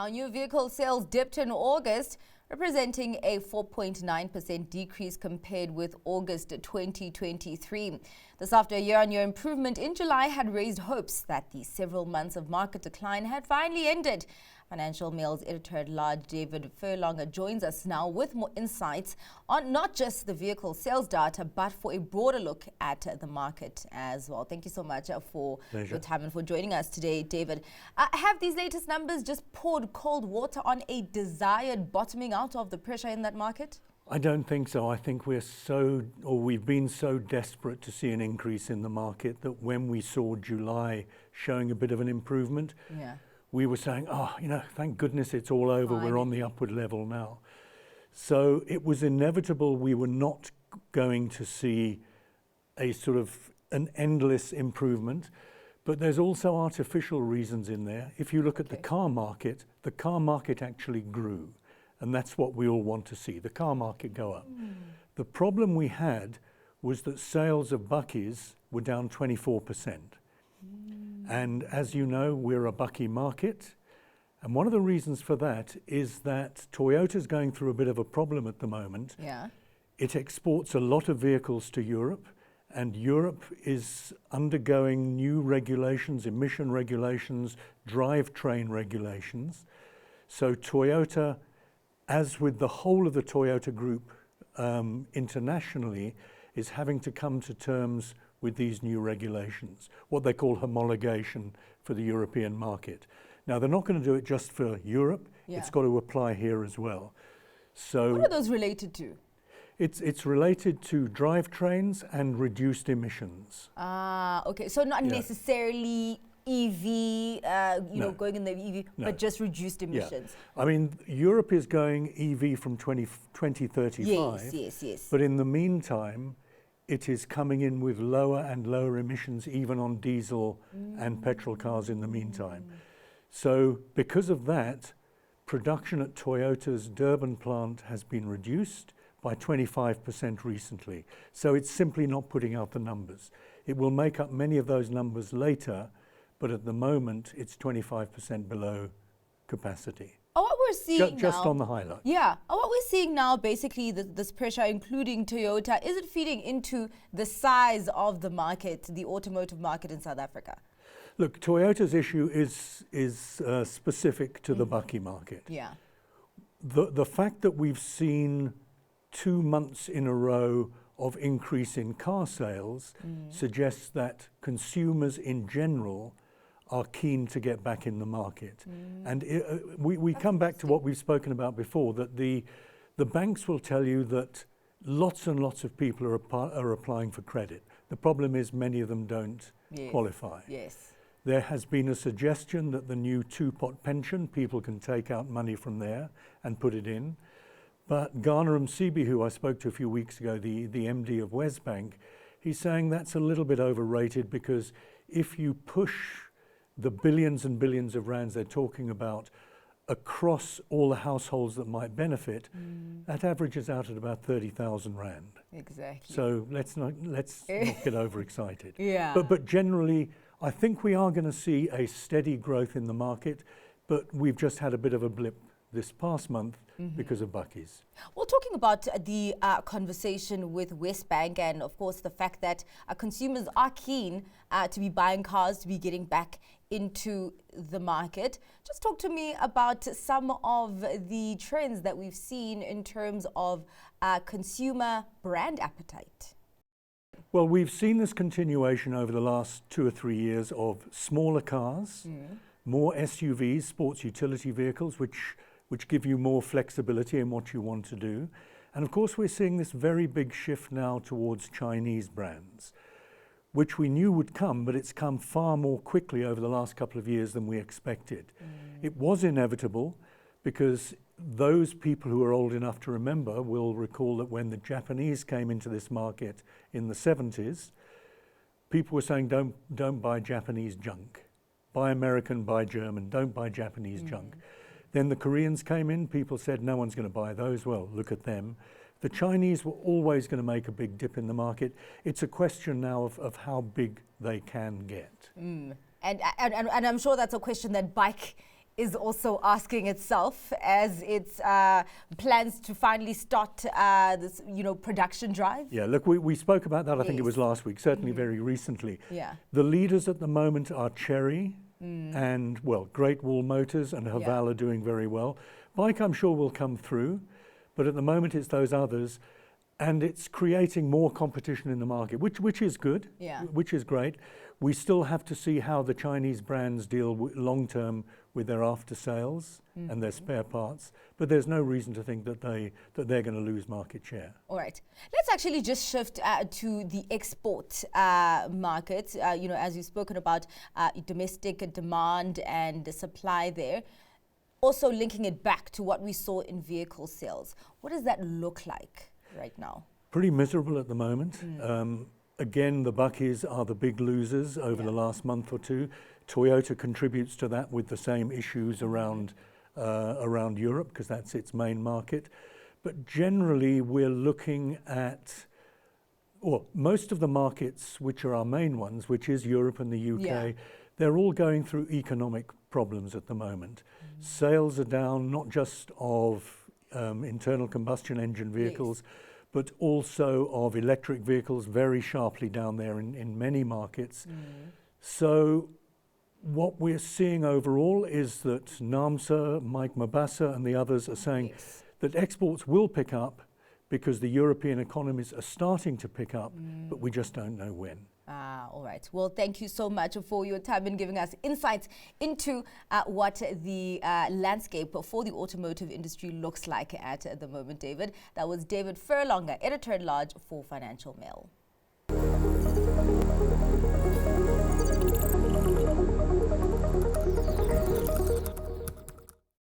Now, new vehicle sales dipped in August, representing a 4.9% decrease compared with August 2023. This after a year-on-year improvement in July had raised hopes that the several months of market decline had finally ended. Financial Mail's editor-at-large David Furlonger joins us now with more insights on not just the vehicle sales data, but for a broader look at the market as well. Thank you so much for your time and for joining us today, David. Have these latest numbers just poured cold water on a desired bottoming out of the pressure in that market? I don't think so. I think we've been so desperate to see an increase in the market that when we saw July showing a bit of an improvement, we were saying, thank goodness it's all over. We're on the upward level now. So it was inevitable we were not going to see a sort of an endless improvement, but there's also artificial reasons in there. If you look at the car market actually grew, and that's what we all want to see, the car market go up. The problem we had was that sales of bakkies were down 24%. And as you know, we're a bakkie market. And one of the reasons for that is that Toyota's going through a bit of a problem at the moment. It exports a lot of vehicles to Europe, and Europe is undergoing new regulations, emission regulations, drivetrain regulations. So Toyota, as with the whole of the Toyota group internationally, is having to come to terms with these new regulations, what they call homologation for the European market. Now, they're not going to do it just for Europe, it's got to apply here as well. So what are those related to? It's related to drivetrains and reduced emissions. Okay, so not necessarily EV, going in the EV, but just reduced emissions. I mean, Europe is going EV from 2035. Yes. But in the meantime, it is coming in with lower and lower emissions, even on diesel and petrol cars in the meantime. So because of that, production at Toyota's Durban plant has been reduced by 25% recently. So it's simply not putting out the numbers. It will make up many of those numbers later, but at the moment, it's 25% below capacity. What we're seeing just now, on the highlight. What we're seeing now, basically, this pressure, including Toyota, is it feeding into the size of the market, the automotive market in South Africa? Look, Toyota's issue is specific to the bakkie market. The fact that we've seen 2 months in a row of increase in car sales suggests that consumers in general are keen to get back in the market. And we come back to what we've spoken about before, that the banks will tell you that lots and lots of people are applying for credit. The problem is many of them don't qualify. There has been a suggestion that the new two-pot pension, people can take out money from there and put it in. But Garner Msibi, who I spoke to a few weeks ago, the MD of Westbank, he's saying that's a little bit overrated, because if you push the billions and billions of rands they're talking about across all the households that might benefit, that averages out at about 30,000 rand. Exactly. So let's not get overexcited. But generally, I think we are going to see a steady growth in the market, but we've just had a bit of a blip this past month because of bakkies. Well, talking about the conversation with Westbank, and of course the fact that consumers are keen to be buying cars, to be getting back into the market, just talk to me about some of the trends that we've seen in terms of consumer brand appetite. Well, we've seen this continuation over the last 2 or 3 years of smaller cars, more SUVs, sports utility vehicles, which give you more flexibility in what you want to do. And of course, we're seeing this very big shift now towards Chinese brands, which we knew would come, but it's come far more quickly over the last couple of years than we expected. It was inevitable, because those people who are old enough to remember will recall that when the Japanese came into this market in the 70s, people were saying, don't buy Japanese junk. Buy American, buy German, don't buy Japanese junk. Then the Koreans came in, people said no one's going to buy those. Well, look at them. The Chinese were always going to make a big dip in the market. It's a question now of how big they can get. And I'm sure that's a question that Bike is also asking itself as it plans to finally start this, production drive? Yeah, look, we spoke about that, I think it was last week, certainly very recently. Yeah. The leaders at the moment are Chery and, well, Great Wall Motors and Haval are doing very well. Bike, I'm sure, will come through, but at the moment it's those others, and it's creating more competition in the market, which is good, which is great. We still have to see how the Chinese brands deal long term with their after sales and their spare parts, but there's no reason to think that they're going to lose market share. All right, let's actually just shift to the export market. As you've spoken about domestic demand and the supply there, also linking it back to what we saw in vehicle sales. What does that look like right now? Pretty miserable at the moment. Again, the bakkies are the big losers over the last month or two. Toyota contributes to that with the same issues around Europe, because that's its main market. But generally, we're looking at, most of the markets, which are our main ones, which is Europe and the UK, they're all going through economic problems at the moment. Sales are down, not just of internal combustion engine vehicles, but also of electric vehicles, very sharply down there in many markets. So what we're seeing overall is that NAMSA, Mike Mabasa and the others are saying that exports will pick up because the European economies are starting to pick up, but we just don't know when. All right. Well, thank you so much for your time and giving us insights into what the landscape for the automotive industry looks like at the moment, David. That was David Furlonger, Editor-at-Large for Financial Mail.